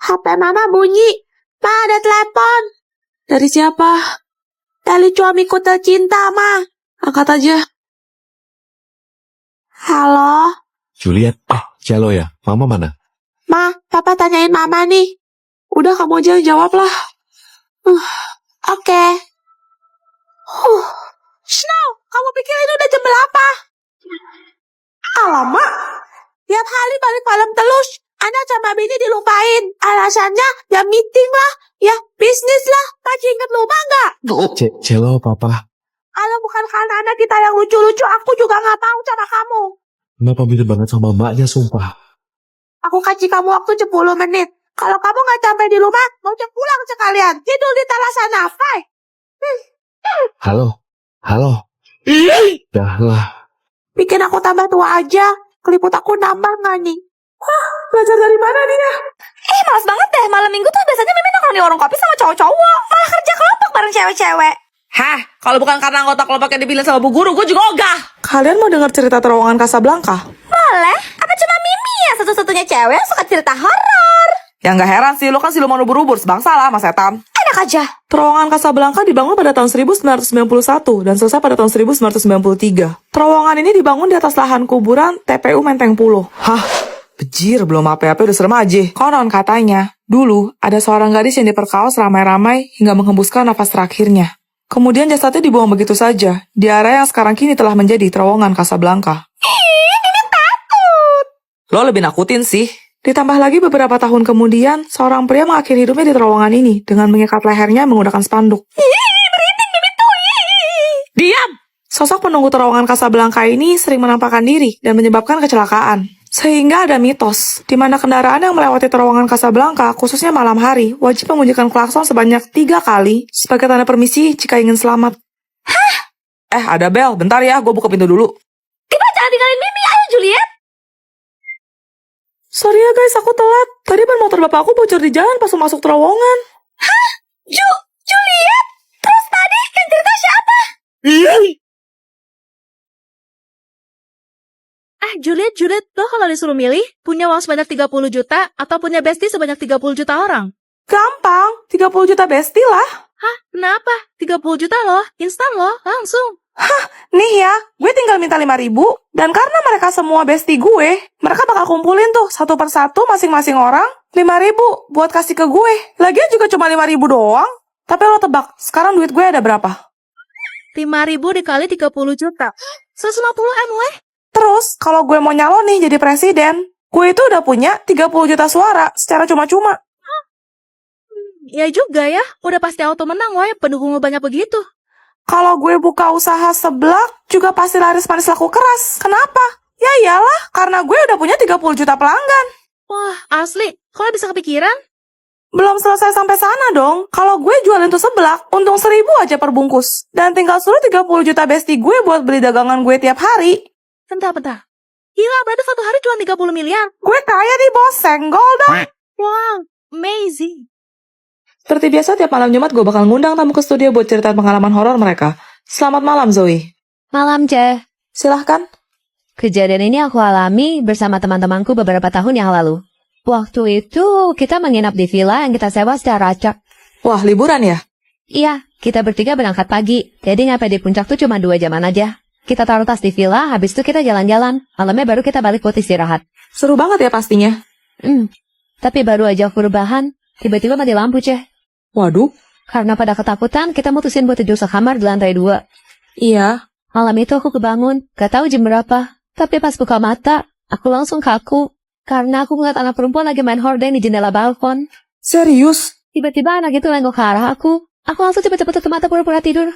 HP Mama bunyi. Ma, ada telepon. Dari siapa? Dari suamiku tercinta, Ma. Angkat aja. Halo? Juliet, Cielo ya? Mama mana? Ma, Papa tanyain Mama nih. Udah, kamu aja jawab lah. Oke. Snow, kamu pikir ini udah jam berapa? Alamak. Tiap hari balik malam terus. Anak sama bini dilupain. Alasannya ya meeting lah, ya bisnis lah. Masih inget lupa nggak? Cielo, Papa. Kalau bukan karena anak kita yang lucu-lucu, aku juga nggak mau sama kamu. Kenapa mirip banget sama maknya, sumpah. Aku kasih kamu waktu 10 menit. Kalau kamu nggak sampai di rumah, mau pulang sekalian. Tidur di teras sana, Fai. Halo. Dah lah. Bikin aku tambah tua aja. Keliput aku nambah nggak nih? Belajar dari mana dia? Males banget deh. Malam minggu tuh biasanya Mimin nongkrong di warung kopi sama cowok-cowok. Malah kerja kelompok bareng cewek-cewek. Hah, kalau bukan karena anggota kelompoknya dibilang sama bu guru, gue juga ogah. Kalian mau dengar cerita terowongan Casablanca? Boleh. Apa cuma Mimi ya satu-satunya cewek yang suka cerita horor? Ya nggak heran sih, lo kan siluman ubur-ubur, sebangsa lah sama setan. Enak aja. Terowongan Casablanca dibangun pada tahun 1991 dan selesai pada tahun 1993. Terowongan ini dibangun di atas lahan kuburan TPU Menteng Pulo. Hah? Bejir, belum apa-apa udah serem aja. Konon katanya, dulu ada seorang gadis yang diperkaos ramai-ramai hingga menghembuskan nafas terakhirnya. Kemudian jasadnya dibuang begitu saja di area yang sekarang kini telah menjadi terowongan Casablanca. Mimin takut. Lo lebih nakutin sih. Ditambah lagi beberapa tahun kemudian, seorang pria mengakhiri hidupnya di terowongan ini dengan mengikat lehernya menggunakan spanduk. Merinding Mimin tuh. Diam! Sosok penunggu terowongan Casablanca ini sering menampakkan diri dan menyebabkan kecelakaan. Sehingga ada mitos, di mana kendaraan yang melewati terowongan Casablanca, khususnya malam hari, wajib membunyikan klakson sebanyak 3 kali sebagai tanda permisi jika ingin selamat. Hah? Ada bel, bentar ya, gue buka pintu dulu. Tiba jangan tinggalin Mimi, ayo Juliet. Sorry ya guys, aku telat. Tadi ban motor bapak aku bocor di jalan pas masuk terowongan. Hah? Juliet? Terus tadi yang cerita siapa? Juliet, lo kalau disuruh milih, punya uang sebanyak 30 juta atau punya bestie sebanyak 30 juta orang? Gampang, 30 juta bestie lah. Hah? Kenapa? 30 juta loh, instan loh, langsung. Nih ya, gue tinggal minta 5.000, dan karena mereka semua bestie gue, mereka bakal kumpulin tuh satu persatu masing-masing orang 5.000 buat kasih ke gue. Lagian juga cuma 5.000 doang. Tapi lo tebak, sekarang duit gue ada berapa? 5.000 dikali 30 juta. 150 M weh. Terus, kalau gue mau nyalon nih jadi presiden, gue itu udah punya 30 juta suara secara cuma-cuma. Ya juga ya, udah pasti auto menang weh, pendukung lo banyak begitu. Kalau gue buka usaha seblak, juga pasti laris manis laku keras. Kenapa? Ya iyalah, karena gue udah punya 30 juta pelanggan. Wah, asli, kok lo bisa kepikiran? Belum selesai sampai sana dong. Kalau gue jualin tuh seblak, untung 1.000 aja per bungkus. Dan tinggal suruh 30 juta bestie gue buat beli dagangan gue tiap hari. Bentar. Gila, berarti satu hari cuma 30 miliar. Gue kaya nih bos, senggol dong. Wow, amazing. Seperti biasa tiap malam Jumat gue bakal ngundang tamu ke studio buat ceritain pengalaman horor mereka. Selamat malam Zoe. Malam, Ce. Silahkan. Kejadian ini aku alami bersama teman-temanku beberapa tahun yang lalu. Waktu itu kita menginap di villa yang kita sewa secara acak. Wah, liburan ya? Iya, kita bertiga berangkat pagi. Jadi nyampe di puncak tuh cuma 2 jaman aja. Kita taruh tas di villa, habis itu kita jalan-jalan. Malamnya baru kita balik buat istirahat. Seru banget ya pastinya. Tapi baru aja aku rebahan, tiba-tiba mati lampu, Ce. Waduh. Karena pada ketakutan, kita mutusin buat tidur sekamar di lantai 2. Iya. Malam itu aku kebangun, gak tahu jam berapa. Tapi pas buka mata, aku langsung kaku. Karena aku ngeliat anak perempuan lagi main horden di jendela balkon. Serius? Tiba-tiba anak itu lenggok ke arah aku. Aku langsung cepet-cepet tutup mata pura-pura tidur.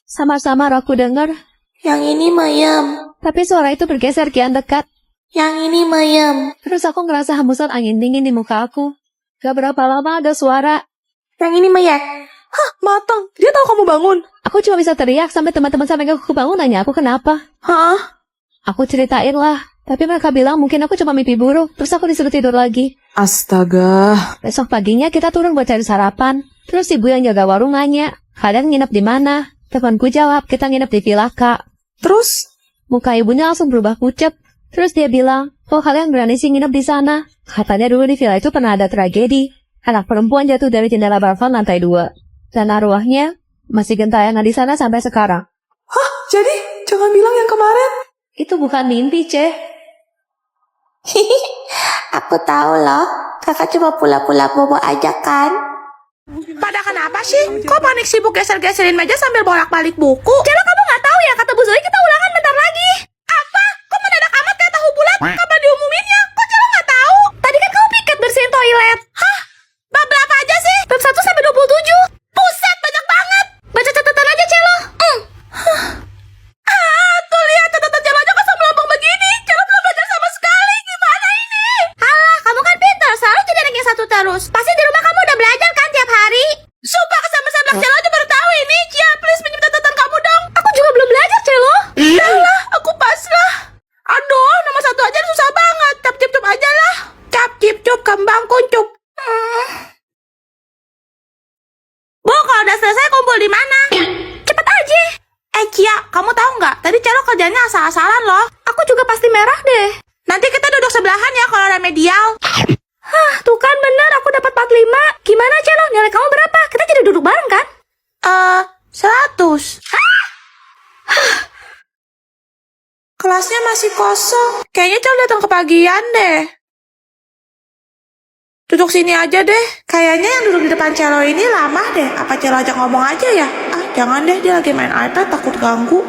Samar-samar aku dengar. Yang ini mayam. Tapi suara itu bergeser kian dekat. Yang ini mayam. Terus aku ngerasa hembusan angin dingin di muka aku. Gak berapa lama ada suara. Yang ini mayat. Hah, matang. Dia tahu kamu bangun. Aku cuma bisa teriak sampai teman-teman sampai aku bangun nanya aku kenapa. Hah? Aku ceritain lah. Tapi mereka bilang mungkin aku cuma mimpi buruk. Terus aku disuruh tidur lagi. Astaga. Besok paginya kita turun buat cari sarapan. Terus ibu yang jaga warung nanya, kalian nginep di mana? Temanku jawab, kita nginep di villa Kak. Terus? Muka ibunya langsung berubah pucet. Terus dia bilang, Kok kalian berani sih nginep di sana? Katanya dulu di villa itu pernah ada tragedi. Anak perempuan jatuh dari jendela balkon lantai 2. Dan arwahnya masih gentayangan di sana sampai sekarang. Jadi, jangan bilang yang kemarin. Itu bukan mimpi, Ceh. Aku tahu loh, kakak cuma pula-pula bobo aja kan? Pada kenapa sih? Kok panik sibuk geser-geserin meja sambil bolak-balik buku? Celo, kamu nggak tahu ya, kata Bu Zoe kita ulangan bentar lagi. Apa? Kok mendadak amat kayak tahu bulat? Kapan diumuminnya? Kok Celo nggak tahu? Tadi kan kamu piket bersihin toilet. Hah? Bab berapa aja sih? Bab 1 sampai 27. Buset, banyak banget. Baca catatan aja, Celo. Tuh lihat catatan Celo aja kosong melambung begini. Celo belum belajar sama sekali. Gimana ini? Alah, kamu kan pintar, selalu jadi anak yang satu terus. Pasti di rumah kamu udah belajar kan tiap hari? Sumpah kesambar sebelah Celo aja baru tahu ini. Cia, please pinjam catatan kamu dong. Aku juga belum belajar, Celo. Yalah, aku pasrah. Aduh, nomor 1 aja susah banget. Cap cip cup aja lah. Cap cip cup kembang kuncup. Bu, kalau udah selesai kumpul di mana? Cepet aja. Cia, kamu tahu nggak? Tadi Celo kerjanya asal-asalan loh. Aku juga pasti merah deh. Nanti kita duduk sebelahan ya kalau remedial. Tuh kan bener, aku dapat 45. Gimana, Celo? Nilai kamu berapa? Kita jadi duduk bareng kan? 100. Kelasnya masih kosong. Kayaknya Celo datang kepagian deh. Duduk sini aja deh. Kayaknya yang duduk di depan Celo ini lama deh. Apa Celo ajak ngomong aja ya? Jangan deh, dia lagi main iPad, takut ganggu.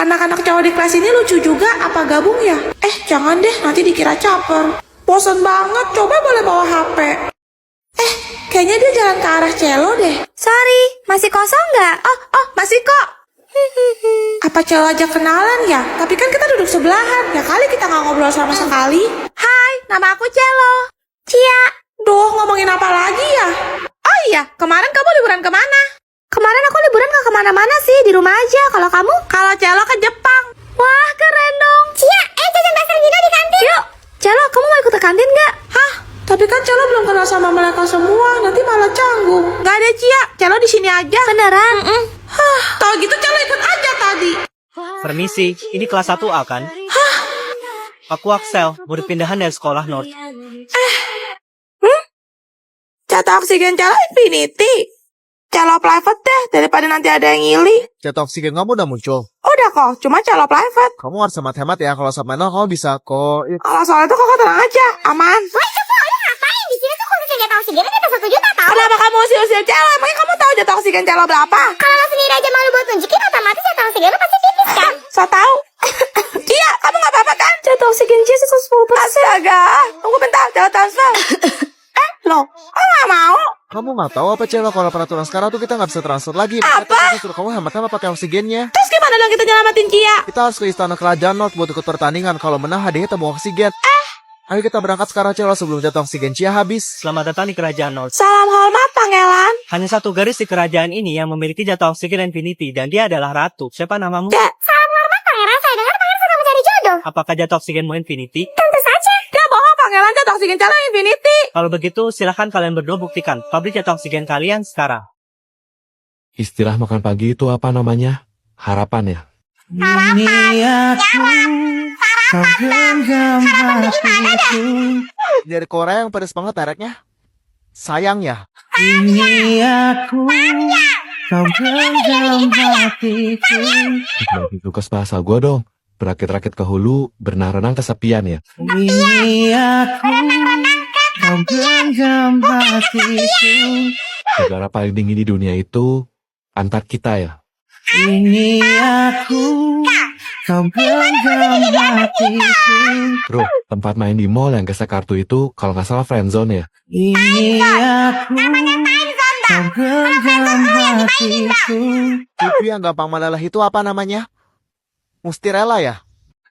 Anak-anak cowok di kelas ini lucu juga, apa gabung ya? Jangan deh, nanti dikira caper. Bosen banget, coba boleh bawa HP. Kayaknya dia jalan ke arah Celo deh. Sorry, masih kosong nggak? Oh, masih kok. Apa Celo aja kenalan ya? Tapi kan kita duduk sebelahan. Ya kali kita nggak ngobrol sama sekali. Hai, nama aku Celo. Cia. Duh, ngomongin apa lagi ya? Oh iya, kemarin kamu liburan kemana? Kemarin aku liburan gak kemana-mana sih, di rumah aja. Kalau kamu? Kalau Celo ke Jepang. Wah, keren dong. Cia, jajan bakso Gino di kantin. Yuk, Celo, kamu mau ikut ke kantin gak? Hah? Tapi kan Celo belum kenal sama mereka semua, nanti malah canggung. Gak ada Cia, Celo di sini aja. Beneran? Tahu gitu Celo ikut aja tadi. Permisi, ini kelas 1A kan? Aku Axel, murid pindahan dari sekolah North. Jatah oksigen Celo infinity. Celo private deh, daripada nanti ada yang ngili. Jatah oksigen kamu udah muncul. Udah kok, cuma Celo private. Kamu harus hemat-hemat ya. Kalau sampai 0 kamu bisa kok. Kalau soal itu kok tenang aja, aman. Ngapain? Di sini tuh khususnya jatah oksigennya jatah 1 juta tau. Kenapa kamu usil-usil Celo? Emangnya kamu tahu jatah oksigen Celo berapa? Kalau lo sendiri aja malu buat tunjukin, otomatis jatah oksigen lo pasti tipis kan? So tahu. Cia, kamu gak apa-apa kan? Jatah oksigen Cia 110%. Astaga, tunggu bentar, Celo transfer. Loh, kok gak mau? Kamu nggak tahu apa Celo, kalau peraturan sekarang tuh kita nggak bisa transfer lagi. Apa? Suruh kamu hemat-hemat pakai oksigennya. Terus gimana dong kita nyelamatin Cia? Kita harus ke istana kerajaan North buat ikut pertandingan. Kalau menang hadiahnya tabung oksigen. Ayo kita berangkat sekarang Celo sebelum jatah oksigen Cia habis. Selamat datang di kerajaan North. Salam hormat, Pangeran. Hanya satu garis di kerajaan ini yang memiliki jatah oksigen infinity, dan dia adalah Ratu. Siapa namamu? Salam hormat pangeran, saya dengar pangeran sedang mencari jodoh. Apakah jatah oksigenmu infinity? Tentu saja. Dia bohong, Pangeran jatah oksigen Celo infinity. Kalau begitu, silahkan kalian berdua buktikan pabrik jatah oksigen kalian sekarang. Istilah makan pagi itu apa namanya? Harapan ya? Dari Korea yang pedas banget mereknya. Sayang ya. Bagi tugas bahasa gue dong. Berakit-rakit ke hulu, berenang-renang kesepian ya. Negara paling dingin di dunia itu Antarktika ya. Bro, tempat main di mall yang gesek kartu itu kalau nggak salah friendzone ya. Itu yang gampang melelah itu apa namanya? Mustirela ya?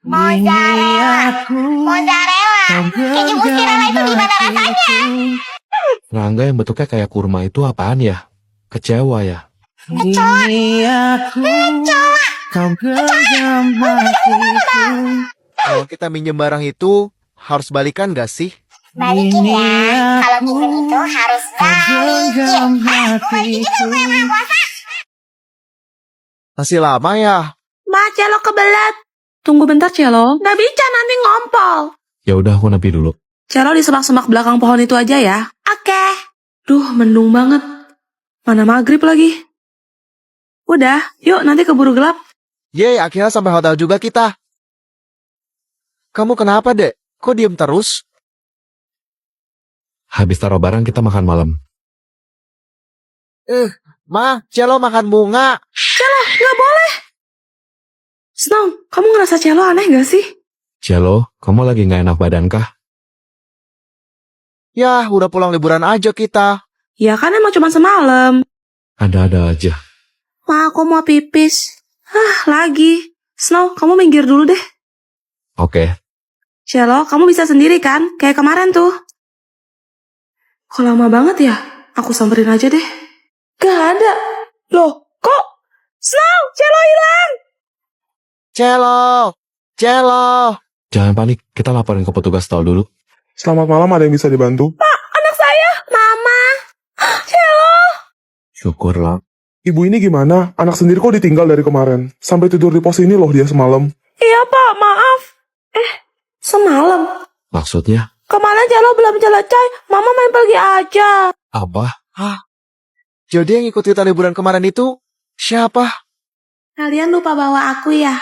Mozzarella. Keju mustirela itu gimana rasanya? Rangga yang bentuknya kayak kurma itu apaan ya? Kecewa ya. Kalau kita minjem barang itu harus balikan gak sih? Balikin ya. Kalau minjem itu harus balikin. Masih lama ya? Ma, Celo kebelet. Tunggu bentar, Celo. Nggak bisa nanti ngompol. Ya udah aku nepi dulu. Celo di semak-semak belakang pohon itu aja ya. Oke. Duh, mendung banget. Mana maghrib lagi. Udah, yuk nanti keburu gelap. Yeay, akhirnya sampai hotel juga kita. Kamu kenapa, Dek? Kok diem terus? Habis taruh barang kita makan malam. Ma, Celo makan bunga. Nggak boleh. Snow, kamu ngerasa Celo aneh gak sih? Cielo, kamu lagi nggak enak badan kah? Yah, udah pulang liburan aja kita. Ya kan emang cuma semalam. Ada-ada aja. Ma, aku mau pipis. Lagi. Snow, kamu minggir dulu deh. Oke. Celo, kamu bisa sendiri kan? Kayak kemarin tuh. Kok lama banget ya? Aku samperin aja deh. Gak ada. Loh, kok? Snow, Celo hilang. Celo! Celo! Jangan panik, kita laporin ke petugas tol dulu. Selamat malam, ada yang bisa dibantu? Anak saya. Mama. Celo. Syukurlah. Ibu ini gimana? Anak sendiri kok ditinggal dari kemarin? Sampai tidur di pos ini loh dia semalam. Iya pak, maaf. Semalam. Maksudnya? Kemana Celo belum selesai? Mama main pergi aja. Apa? Jadi yang ikut kita liburan kemarin itu siapa? Kalian lupa bawa aku ya?